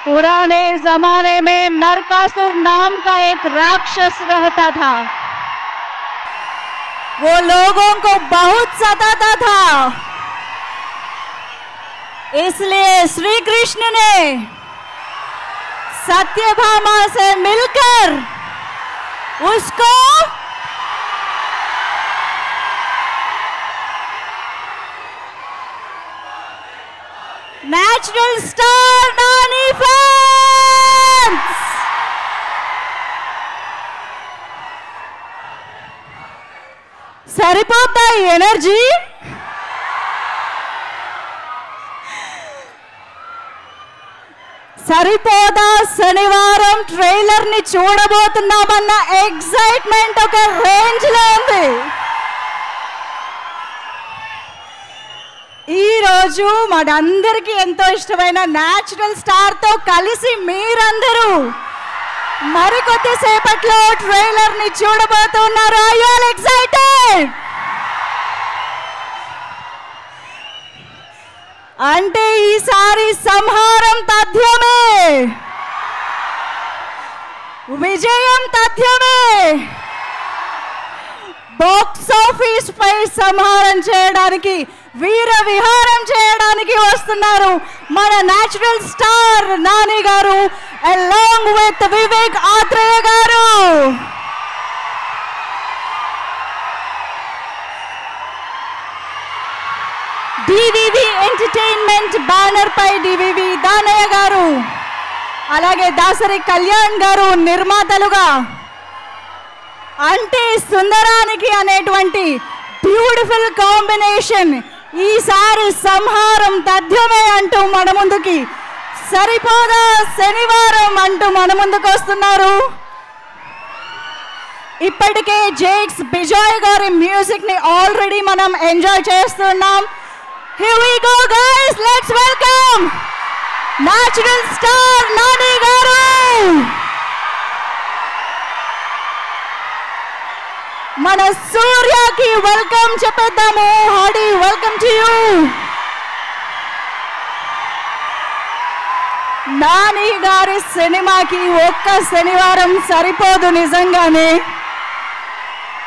पुराने जमाने में नरकासुर नाम का एक राक्षस रहता था। वो लोगों को बहुत सताता था, इसलिए श्री कृष्ण ने सत्यभामा से मिलकर उसको नेचुरल स्टार नानी फैंस సరిపోతా ఎనర్జీ సరిపోదా శనివారం ట్రైలర్ ని చూడబోతున్నామన్న ఎక్సైట్మెంట్ ఒక రేంజ్ లో ఉంది. ఈ రోజు మనందరికీ ఎంతో ఇష్టమైన నేచురల్ స్టార్ తో కలిసి మీరందరూ మరికొద్ది సేపట్లో ట్రైలర్ ని చూడబోతున్నారు. Are you all excited? అంటే ఈసారి సంహారం తథ్యమే, విజయం తథ్యమే. బాక్స్ ఆఫీస్ పై సంహారం చేయడానికి, వీర విహారం చేయడానికి వస్తున్నారు మన నేచురల్ స్టార్ నాని గారు అలాంగ్ విత్ వివేక్ ఆత్రేయ గారు. డివివి ఎంటర్టైన్మెంట్ బ్యానర్ పై డివివి దానయ్య గారు, అలాగే దాసరి కళ్యాణ్ గారు నిర్మాతలుగా అంటే సుందరానికి అనేటువంటి బ్యూటిఫుల్ కాంబినేషన్ ఈసారి సంహారం తథ్యమే అంటూ మన ముందుకి సరిపోదా శనివారం అంటూ మన ముందుకు వస్తున్నారు. ఇప్పటికే జేక్స్ బిజాయ్ గారి మ్యూజిక్ ని ఆల్రెడీ మనం ఎంజాయ్ చేస్తున్నాం. Here we go guys, let's welcome natural star Nani garu. మన సూర్యకి వెల్కమ్ చెప్పేద్దాము. Hearty welcome to you. Nani గారి సినిమాకి ఒక్క శనివారం సరిపోదు. నిజంగానే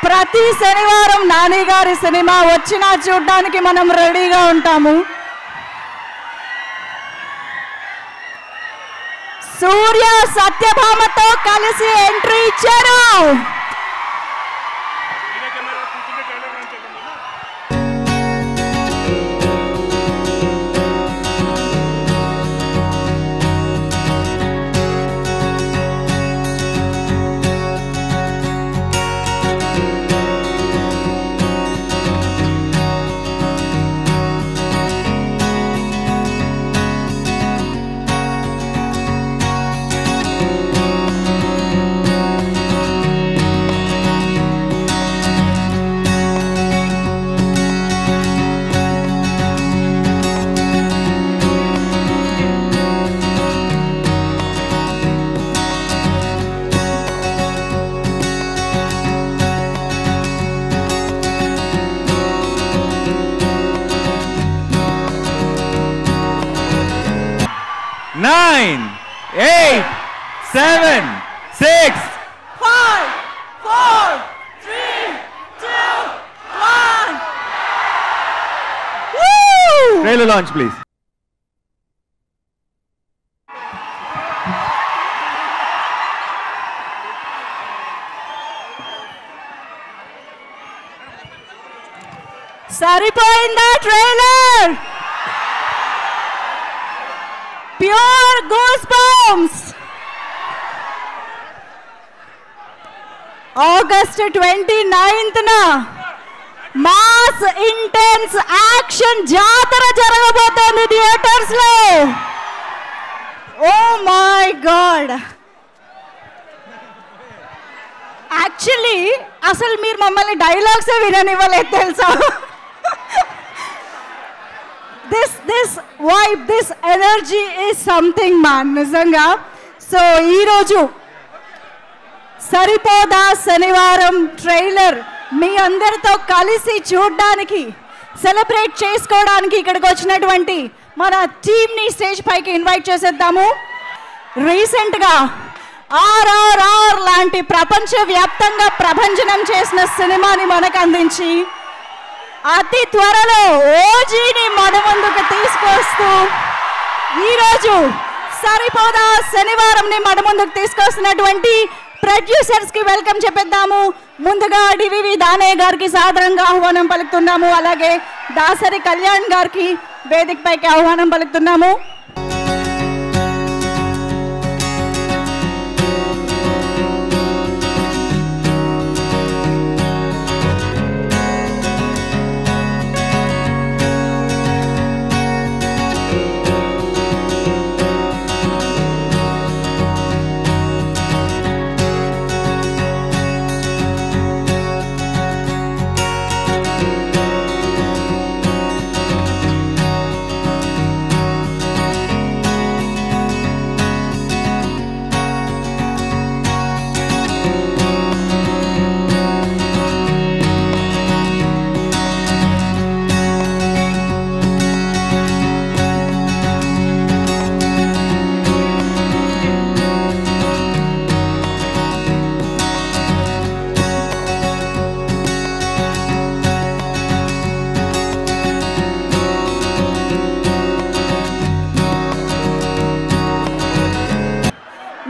ప్రతి శనివారం నాని గారి సినిమా వచ్చినా చూడడానికి మనం రెడీగా ఉంటాము. సూర్య సత్యభామతో కలిసి ఎంట్రీ ఇచ్చారు. Nine, 8, 7, 6, 5, 4, 3, 2, 1. Woo! trailer launch please. సరిపోయిందా trailer? Pure goose bumps. August 29న మాస్ ఇంటెన్స్ యాక్షన్ జాతర జరగబోతోంది థియేటర్స్ లో. Oh my God. యాక్చువల్లీ అసలు మీరు మమ్మల్ని డైలాగ్సే విననివ్వలేదు తెలుసా. this vibe, this energy is something man, నిజంగా. సో ఈరోజు సరిపోదా శనివారం ట్రైలర్ మీ అందరితో కలిసి చూడడానికి, సెలబ్రేట్ చేసుకోవడానికి ఇక్కడికి వచ్చినటువంటి మన టీమ్ని స్టేజ్ పైకి ఇన్వైట్ చేసేద్దాము. రీసెంట్గా RRR లాంటి ప్రపంచవ్యాప్తంగా ప్రభంజనం చేసిన సినిమాని మనకు అందించి అతి త్వరలో ఓజీని మన ముందుకు తీసుకొస్తూ ఈరోజు సరిపోదా శనివారంని మన ముందుకు తీసుకొస్తున్నటువంటి ప్రొడ్యూసర్స్కి వెల్కమ్ చెప్పేద్దాము. ముందుగా డివివి దానయ్య గారికి సాదరంగా ఆహ్వానం పలుకుతున్నాము. అలాగే దాసరి కళ్యాణ్ గారికి వేదికపైకి ఆహ్వానం పలుకుతున్నాము.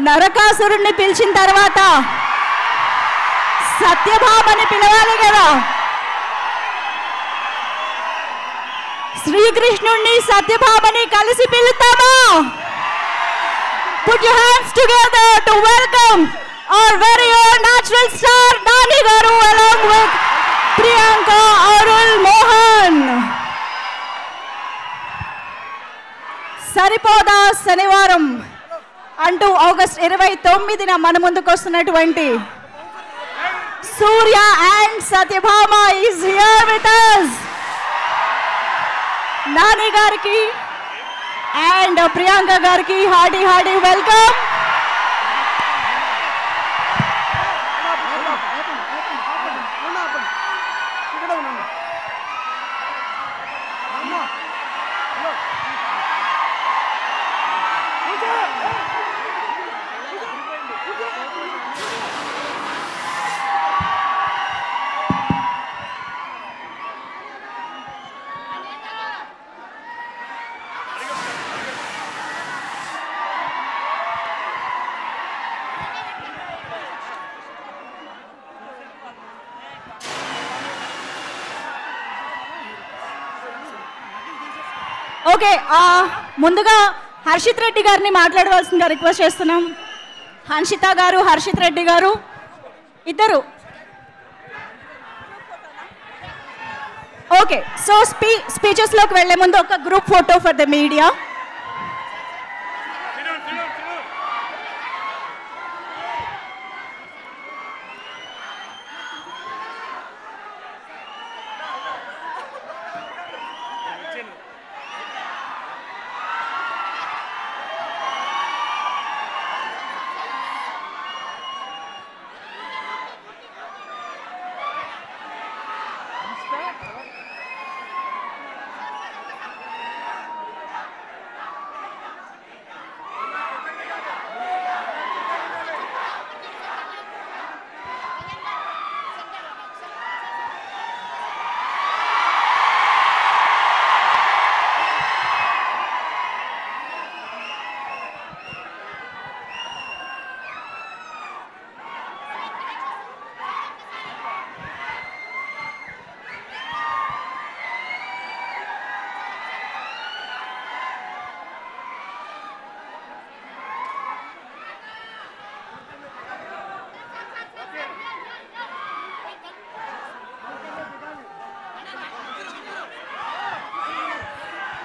నరకాసురుణ్ణి పిలిచిన తర్వాత సత్యభామని పిలవాలి కదా. శ్రీకృష్ణుణ్ణి సత్యభామని కలిసి పిలుతామా? Put your hands together to welcome our very own natural star Nani garu along with Priyanka Arul Mohan. సరిపోదా శనివారం అంటూ ఆగస్ట్ 29న మన ముందుకు వస్తున్నటువంటి Surya and Satyabhama is here with us. Nani గారికి అండ్ ప్రియాంక గారికి హార్డీ వెల్కమ్. ఓకే, ముందుగా హర్షిత్ రెడ్డి గారిని మాట్లాడవలసిందిగా రిక్వెస్ట్ చేస్తున్నాం. హన్షిత గారు, హర్షిత్ రెడ్డి గారు ఇద్దరు. ఓకే, సో స్పీచెస్లోకి వెళ్లే ముందు ఒక group photo for the media.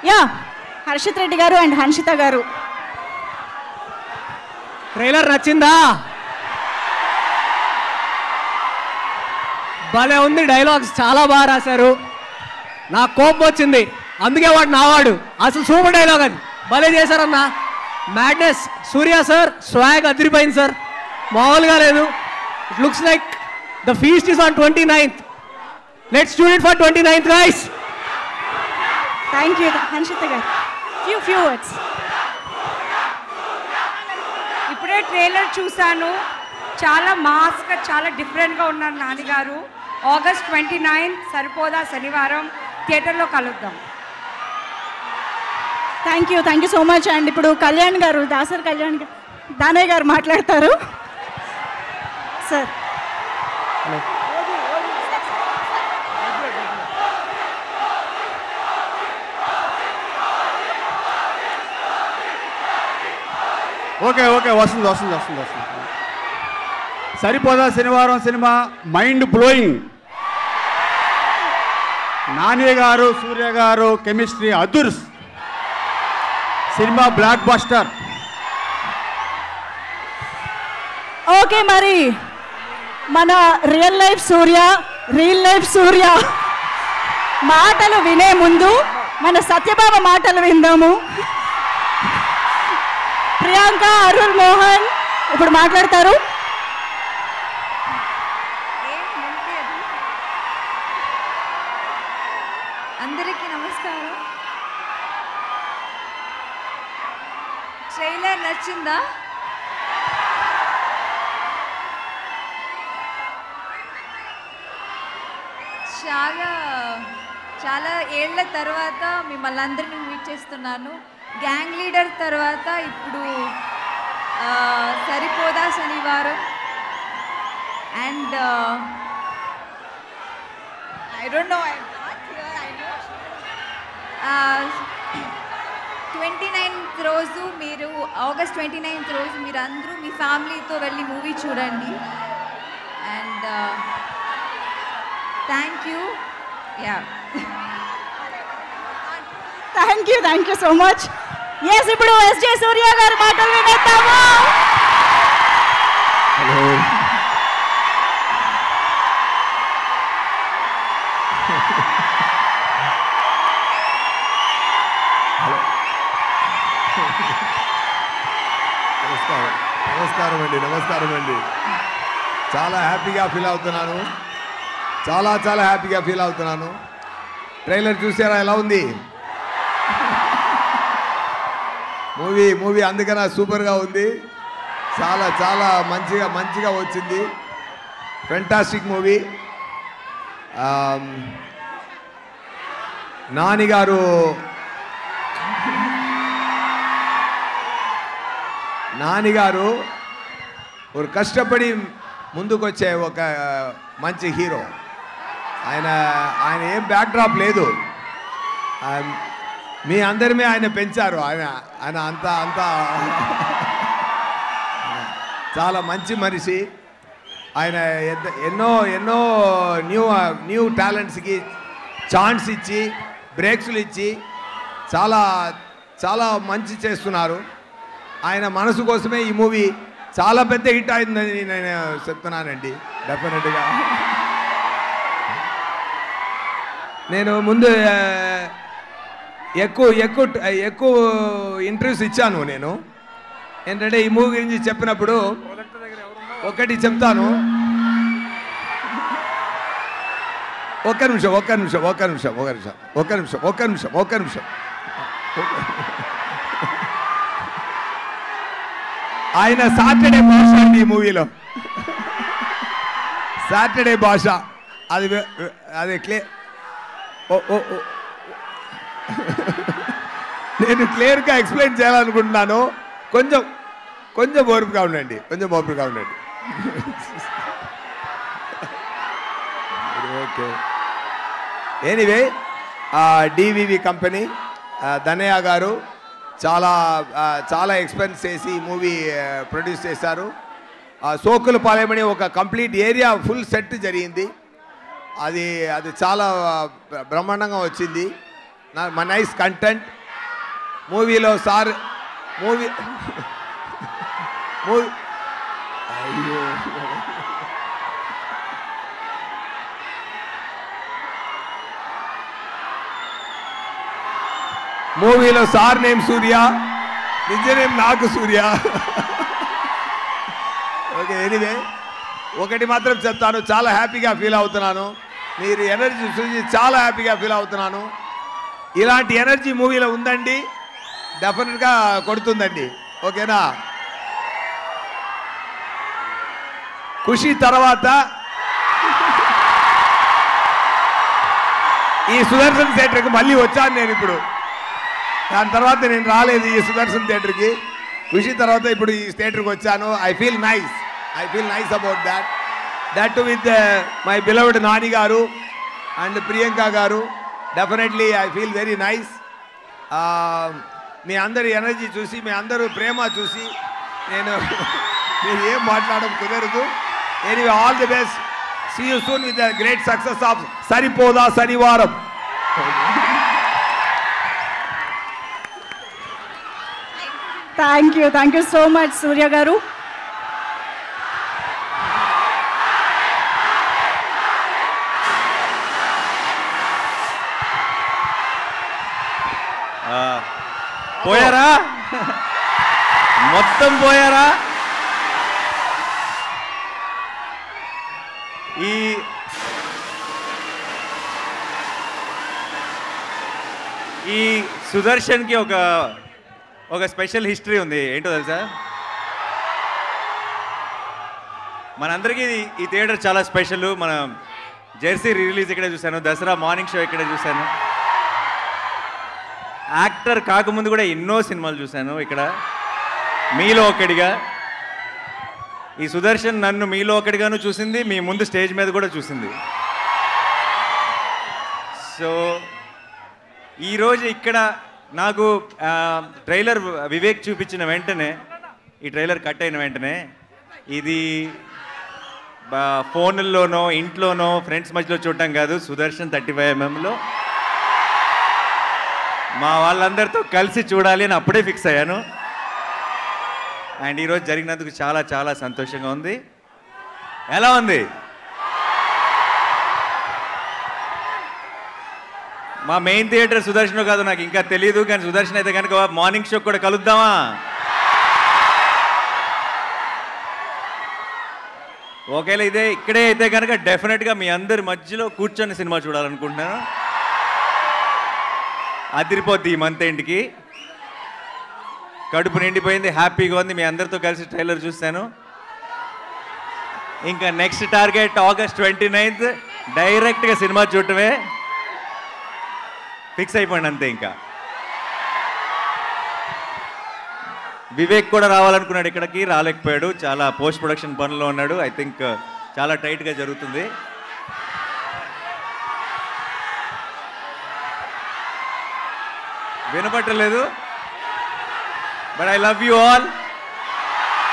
Yeah, Harshith Reddy గారు అండ్ హన్షిత గారు. ట్రైలర్ నచ్చిందా? భలే ఉంది, డైలాగ్స్ చాలా బాగా రాశారు. నాకు కోపం వచ్చింది, అందుకే వాడు నావాడు. అసలు సూపర్ డైలాగ్ అది, భలే చేశారన్నా. మ్యాడ్నెస్. సూర్య సార్ స్వాగ్ అదిరిపోయింది సార్, మామూలుగా లేదు. It looks like the feast is on 29th. Let's do it for 29th guys. Thank you Hanshitha garu. Few words. Trailer చూశాను. చాలా మాస్గా, చాలా డిఫరెంట్గా ఉన్నారు నాన్నగారు. ఆగస్ట్ 29 సరిపోదా శనివారం థియేటర్లో కలుద్దాం. Thank you so much. And ఇప్పుడు కళ్యాణ్ గారు, దాసరి కళ్యాణ్ గారు, దానయ్య గారు మాట్లాడతారు. సార్ ఓకే వస్తుంది. సరిపోదా శనివారం సినిమా మైండ్ బ్లోయింగ్. నాని గారు, సూర్య గారు కెమిస్ట్రీ అదుర్స్. సినిమా బ్లాక్ బస్టర్. ఓకే, మరి మన రియల్ లైఫ్ సూర్య మాటలు వినే ముందు మన సత్యభామ మాటలు విందాము. ప్రియాంక, అరుణ్ మోహన్ ఇప్పుడు మాట్లాడతారు. అందరికీ నమస్కారం. ట్రైలర్ నచ్చిందా? చాలా ఏళ్ల తర్వాత మిమ్మల్ని అందరినీ మీట్ చేస్తున్నాను. గ్యాంగ్ లీడర్ తర్వాత ఇప్పుడు సరిపోదా శనివారం. And I don't know, 29th రోజు మీరు, ఆగస్ట్ 29th రోజు మీరు అందరూ మీ ఫ్యామిలీతో వెళ్ళి మూవీ చూడండి. And thank you. Thank you so much. Yes, ఇప్పుడు ఎస్జే సూర్య గారి మాటలు వినేద్దాము. నమస్కారం అండి. చాలా హ్యాపీగా ఫీల్ అవుతున్నాను. చాలా హ్యాపీగా ఫీల్ అవుతున్నాను. ట్రైలర్ చూసారా ఎలా ఉంది? మూవీ అందుకనే సూపర్గా ఉంది. చాలా మంచిగా వచ్చింది. Fantastic movie. నానిగారు ఒక కష్టపడి ముందుకొచ్చే ఒక మంచి హీరో. ఆయన ఏం బ్యాక్డ్రాప్ లేదు. మీ అందరినీ ఆయన పెంచారు. ఆయన అంతా చాలా మంచి మనిషి. ఆయన ఎన్నో న్యూ టాలెంట్స్కి ఛాన్స్ ఇచ్చి, బ్రేక్స్లు ఇచ్చి చాలా మంచి చేస్తున్నారు. ఆయన మనసు కోసమే ఈ మూవీ చాలా పెద్ద హిట్ అయిందని నేను చెప్తున్నానండి. డెఫినెట్గా నేను ముందు ఎక్కువ ఇంటర్వ్యూస్ ఇచ్చాను. నేను ఏంటంటే ఈ మూవీ గురించి చెప్పినప్పుడు ఒకటి చెప్తాను. ఒక్క నిమిషం. ఆయన సాటర్డే భాష అండి ఈ మూవీలో. సాటర్డే భాష అది క్లియర్. నేను క్లియర్గా ఎక్స్ప్లెయిన్ చేయాలనుకుంటున్నాను. కొంచెం ఓర్పుగా ఉండండి. Okay. Anyway, DVV company, Danayya గారు చాలా ఎక్స్పెన్స్ చేసి ఈ మూవీ ప్రొడ్యూస్ చేశారు. సోకులపాలెమని ఒక కంప్లీట్ ఏరియా ఫుల్ సెట్ జరిగింది. అది చాలా బ్రహ్మాండంగా వచ్చింది. నైస్ కంటెంట్ మూవీలో. అయ్యో, మూవీలో సార్ నేమ్ సూర్య, నిజ నేమ్ నాకు సూర్య. ఓకే, ఎనీవే ఒకటి మాత్రం చెప్తాను, చాలా హ్యాపీగా ఫీల్ అవుతున్నాను. మీరు ఎనర్జీ చూసి చాలా హ్యాపీగా ఫీల్ అవుతున్నాను. ఇలాంటి ఎనర్జీ మూవీలో ఉందండి, డెఫినెట్గా కొడుతుందండి. ఓకేనా? ఖుషి తర్వాత ఈ సుదర్శన్ థియేటర్కి మళ్ళీ వచ్చాను నేను ఇప్పుడు. దాని తర్వాత నేను రాలేదు ఈ సుదర్శన్ థియేటర్కి. ఖుషి తర్వాత ఇప్పుడు ఈ థియేటర్కి వచ్చాను. I feel nice about that with my beloved Nani garu and Priyanka garu. Definitely I feel very nice. మీ అందరి ఎనర్జీ చూసి, మీ అందరూ ప్రేమ చూసి నేను ఏం మాట్లాడడం కుదరదు. Anyway, all the best. See you soon with the great success of Saripodhaa Sanivaaram. Thank you so much Surya garu. పోయారా? మొత్తం పోయారా? ఈ సుదర్శన్కి ఒక స్పెషల్ హిస్టరీ ఉంది. ఏంటో తెలుసా? మనందరికీ ఈ థియేటర్ చాలా స్పెషల్. మన జెర్సీ రిలీజ్ ఇక్కడే చూశాను, దసరా మార్నింగ్ షో ఇక్కడే చూశాను, యాక్టర్ కాకముందు కూడా ఎన్నో సినిమాలు చూశాను ఇక్కడ. మీలో ఒకడిగా ఈ సుదర్శన్ నన్ను మీలో ఒకటిగాను చూసింది, మీ ముందు స్టేజ్ మీద కూడా చూసింది. సో ఈరోజు ఇక్కడ నాకు ట్రైలర్ వివేక్ చూపించిన వెంటనే, ఈ ట్రైలర్ కట్ అయిన వెంటనే, ఇది ఫోన్లోనో ఇంట్లోనో ఫ్రెండ్స్ మధ్యలో చూడటం కాదు, సుదర్శన్ 35mm మా వాళ్ళందరితో కలిసి చూడాలి అని అప్పుడే ఫిక్స్ అయ్యాను. అండ్ ఈరోజు జరిగినందుకు చాలా చాలా సంతోషంగా ఉంది. ఎలా ఉంది? మా మెయిన్ థియేటర్ సుదర్శన్ కాదు నాకు ఇంకా తెలియదు, కానీ సుదర్శన్ అయితే కనుక మార్నింగ్ షో కూడా కలుద్దామా? ఒకవేళ ఇక్కడే అయితే కనుక డెఫినెట్గా మీ అందరి మధ్యలో కూర్చొని సినిమా చూడాలనుకుంటున్నాను. అదిరిపోద్ది ఈ మంత్ ఎండ్కి. కడుపు నిండిపోయింది, హ్యాపీగా ఉంది. మీ అందరితో కలిసి ట్రైలర్ చూస్తాను. ఇంకా నెక్స్ట్ టార్గెట్ August 29th డైరెక్ట్గా సినిమా చూడటమే. ఫిక్స్ అయిపోయింది అంతే. ఇంకా వివేక్ కూడా రావాలనుకున్నాడు, ఇక్కడికి రాలేకపోయాడు, చాలా పోస్ట్ ప్రొడక్షన్ పనుల్లో ఉన్నాడు. ఐ థింక్ చాలా టైట్గా జరుగుతుంది. వినపట్టలేదు, but I love you all.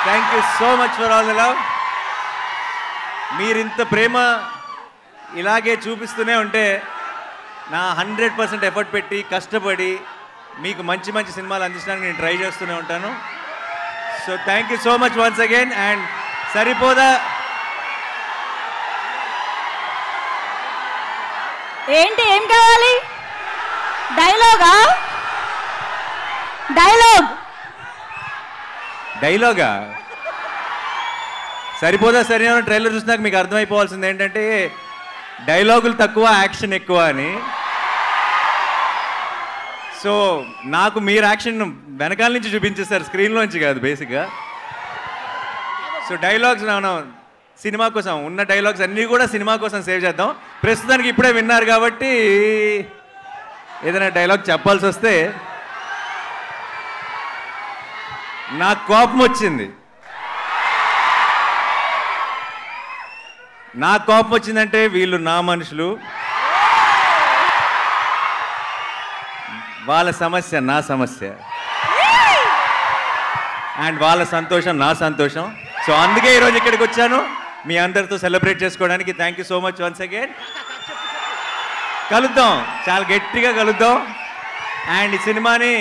Thank you so much for all the love. మీరింత ప్రేమ ఇలాగే చూపిస్తూనే ఉంటే నా 100% ఎఫర్ట్ పెట్టి కష్టపడి మీకు మంచి మంచి సినిమాలు అందించడానికి నేను ట్రై చేస్తూనే ఉంటాను. So thank you so much once again. And Saripodhaa ఏంటి, ఏం కావాలి? డైలాగా? సరిపోదా సరైన ట్రైలర్ చూసినాక మీకు అర్థమైపోవాల్సింది ఏంటంటే డైలాగులు తక్కువ, యాక్షన్ ఎక్కువ అని. సో నాకు మీరు యాక్షన్ వెనకాల నుంచి చూపించేస్తారు, స్క్రీన్లోంచి కాదు బేసిక్గా. సో డైలాగ్స్ మనం సినిమా కోసం ఉన్న డైలాగ్స్ అన్నీ కూడా సినిమా కోసం సేవ్ చేద్దాం. ప్రస్తుతానికి ఇప్పుడే విన్నారు కాబట్టి ఏదైనా డైలాగ్ చెప్పాల్సి వస్తే, నాకు కోపం వచ్చింది. నాకు కోపం వచ్చిందంటే వీళ్ళు నా మనుషులు, వాళ్ళ సమస్య నా సమస్య, అండ్ వాళ్ళ సంతోషం నా సంతోషం. సో అందుకే ఈరోజు ఇక్కడికి వచ్చాను మీ అందరితో సెలబ్రేట్ చేసుకోవడానికి. Thank you so much once again. కలుద్దాం, చాలా గట్టిగా కలుద్దాం. అండ్ ఈ సినిమాని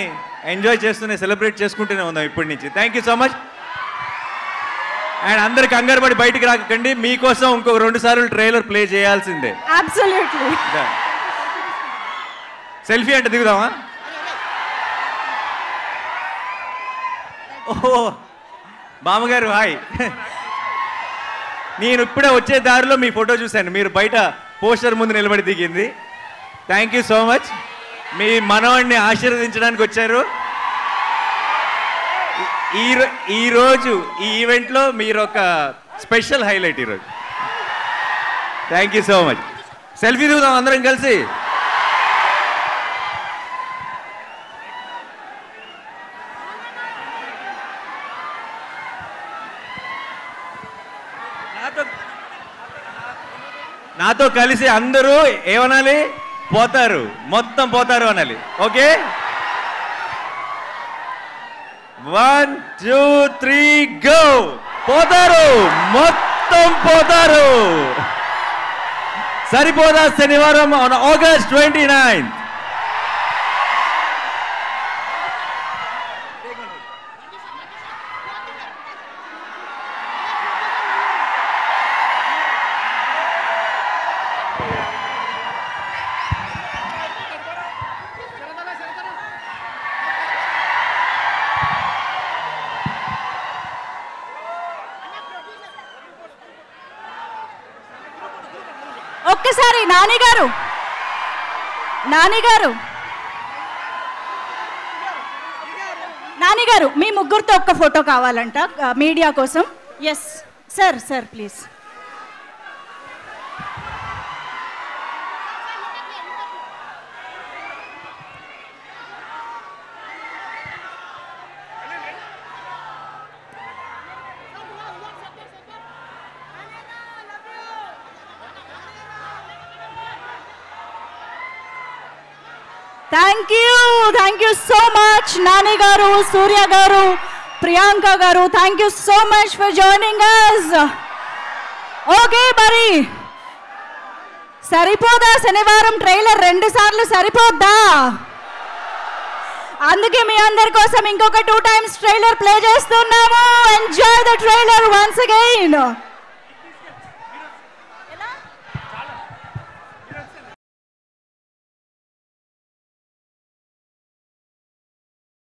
ఎంజాయ్ చేస్తూనే సెలబ్రేట్ చేసుకుంటూనే ఉందాం ఇప్పటి నుంచి. Thank you so much. And అందరు కంగారు పడి బయటికి రాకండి, మీకోసం ఇంకొక 2 సార్లు ట్రైలర్ ప్లే చేయాల్సిందే. అబ్సల్యూట్లీ. సెల్ఫీ అంటే దిగుదామా? ఓహో బామ్మగారు హాయ్. నేను ఇప్పుడే వచ్చే దారిలో మీ ఫోటో చూశాను, మీరు బయట పోస్టర్ ముందు నిలబడి దిగింది. Thank you so much. మీ మనవాడిని ఆశీర్వదించడానికి వచ్చారు. ఈరోజు ఈ ఈవెంట్లో మీరు ఒక స్పెషల్ హైలైట్ ఈరోజు. Thank you so much. Selfie దిగుదాం అందరం కలిసి. నాతో కలిసి అందరూ ఏమనాలి? పోతారు, మొత్తం పోతారు అనాలి. Okay, 1 2 3 go. పోతారు, మొత్తం పోతారు. సరిపోదా శనివారం on August 29th. ఒక్కసారి నానిగారు మీ ముగ్గురితో ఒక్క ఫోటో కావాలంట మీడియా కోసం. Yes sir please. Thank you so much Nani గారు, సూర్య గారు, ప్రియాంక గారు. Thank you so much for joining us. Okay, మరి సరిపోదా శనివారం ట్రైలర్ 2 సార్లు సరిపోద్దా? అందుకే మీ అందరి కోసం ఇంకొక 2 times ట్రైలర్ ప్లే చేస్తున్నాము. Enjoy the trailer once again.